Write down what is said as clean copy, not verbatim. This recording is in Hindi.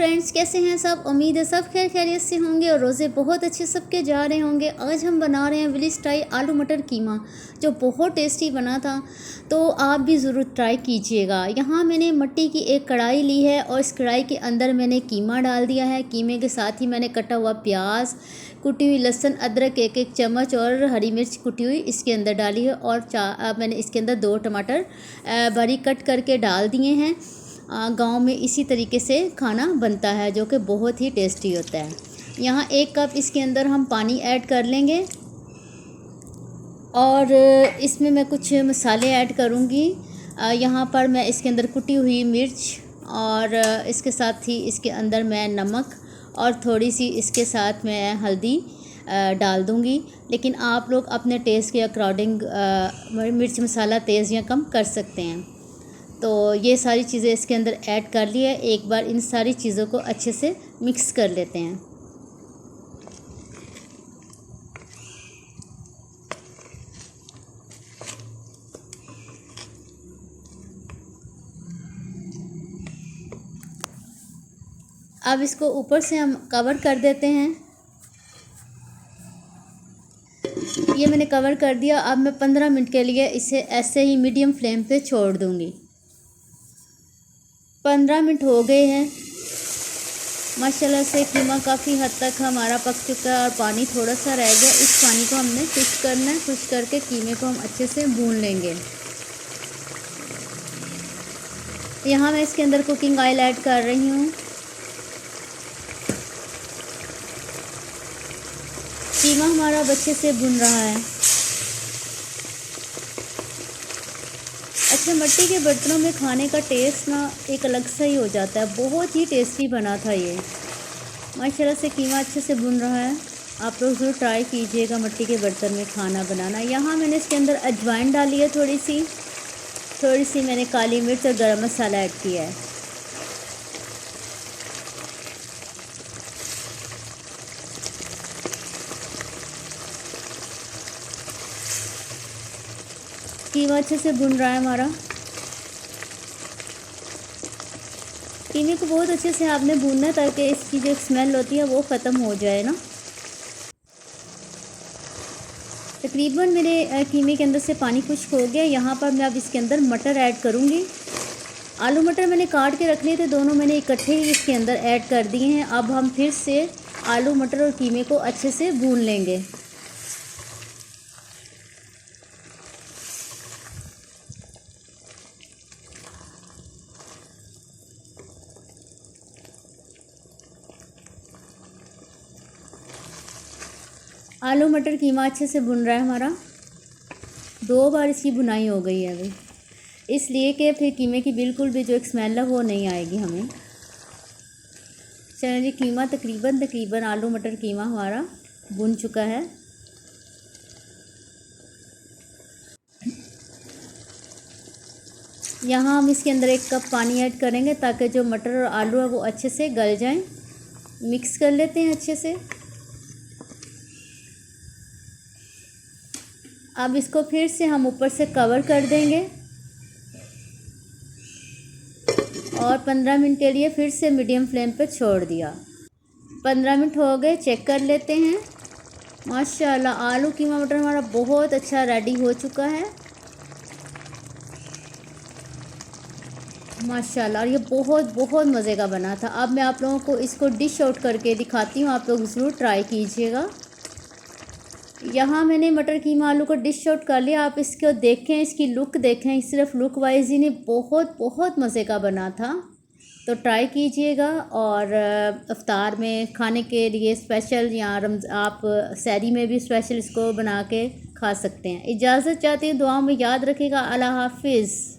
फ्रेंड्स, कैसे हैं सब। उम्मीद है सब खैर खैरियत से होंगे और रोज़े बहुत अच्छे सबके जा रहे होंगे। आज हम बना रहे हैं विलेज स्टाइल आलू मटर कीमा, जो बहुत टेस्टी बना था। तो आप भी ज़रूर ट्राई कीजिएगा। यहाँ मैंने मिट्टी की एक कढ़ाई ली है और इस कढ़ाई के अंदर मैंने कीमा डाल दिया है। कीमे के साथ ही मैंने कटा हुआ प्याज, कुटी हुई लहसुन, अदरक एक चम्मच और हरी मिर्च कुटी हुई इसके अंदर डाली है। और मैंने इसके अंदर 2 टमाटर बारीक कट करके डाल दिए हैं। गांव में इसी तरीके से खाना बनता है जो कि बहुत ही टेस्टी होता है। यहाँ 1 कप इसके अंदर हम पानी ऐड कर लेंगे और इसमें मैं कुछ मसाले ऐड करूँगी। यहाँ पर मैं इसके अंदर कुटी हुई मिर्च और इसके साथ ही इसके अंदर मैं नमक और थोड़ी सी इसके साथ मैं हल्दी डाल दूँगी। लेकिन आप लोग अपने टेस्ट के अकॉर्डिंग मिर्च मसाला तेज़ या कम कर सकते हैं। तो ये सारी चीज़ें इसके अंदर ऐड कर ली है। एक बार इन सारी चीज़ों को अच्छे से मिक्स कर लेते हैं। अब इसको ऊपर से हम कवर कर देते हैं। ये मैंने कवर कर दिया। अब मैं 15 मिनट के लिए इसे ऐसे ही मीडियम फ्लेम पे छोड़ दूँगी। 15 मिनट हो गए हैं। माशाल्लाह से कीमा काफ़ी हद तक हमारा पक चुका है और पानी थोड़ा सा रह गया। इस पानी को हमने खुश्क करना है। खुश्क करके कीमे को हम अच्छे से भून लेंगे। यहाँ मैं इसके अंदर कुकिंग ऑयल ऐड कर रही हूँ। कीमा हमारा अच्छे से भुन रहा है। अच्छा, मिट्टी के बर्तनों में खाने का टेस्ट ना एक अलग सा ही हो जाता है। बहुत ही टेस्टी बना था ये। माशाल्लाह से कीमा अच्छे से भुन रहा है। आप लोग ज़रूर ट्राई कीजिएगा मिट्टी के बर्तन में खाना बनाना। यहाँ मैंने इसके अंदर अजवाइन डाली है, थोड़ी सी मैंने काली मिर्च और गरम मसाला ऐड किया है। कीमा अच्छे से भुन रहा है हमारा। कीमे को बहुत अच्छे से आपने भूनना है ताकि इसकी जो स्मेल होती है वो ख़त्म हो जाए ना। तकरीबन मेरे कीमे के अंदर से पानी खुश्क हो गया। यहाँ पर मैं अब इसके अंदर मटर ऐड करूँगी। आलू मटर मैंने काट के रख लिए थे, दोनों मैंने इकट्ठे ही इसके अंदर ऐड कर दिए हैं। अब हम फिर से आलू मटर और कीमे को अच्छे से भून लेंगे। आलू मटर कीमा अच्छे से भुन रहा है हमारा। 2 बार इसकी भुनाई हो गई है अभी, इसलिए कि फिर कीमे की बिल्कुल भी जो एक स्मेल है वो नहीं आएगी हमें। चलिए, कीमा तकरीबन आलू मटर कीमा हमारा भुन चुका है। यहाँ हम इसके अंदर 1 कप पानी ऐड करेंगे ताकि जो मटर और आलू है वो अच्छे से गल जाएं। मिक्स कर लेते हैं अच्छे से। अब इसको फिर से हम ऊपर से कवर कर देंगे और 15 मिनट के लिए फिर से मीडियम फ्लेम पर छोड़ दिया। 15 मिनट हो गए, चेक कर लेते हैं। माशाल्लाह आलू कीमा मटर हमारा बहुत अच्छा रेडी हो चुका है माशाल्लाह। और ये बहुत मज़े का बना था। अब मैं आप लोगों को इसको डिश आउट करके दिखाती हूँ। आप लोग ज़रूर ट्राई कीजिएगा। यहाँ मैंने मटर कीमा आलू को डिश आउट कर लिया। आप इसको देखें, इसकी लुक देखें। सिर्फ लुक वाइज ही नहीं, बहुत मज़े का बना था। तो ट्राई कीजिएगा। और इफ्तार में खाने के लिए स्पेशल या आप सहरी में भी स्पेशल इसको बना के खा सकते हैं। इजाज़त चाहती हूँ, दुआ में याद रखिएगा। अल्लाह हाफिज़।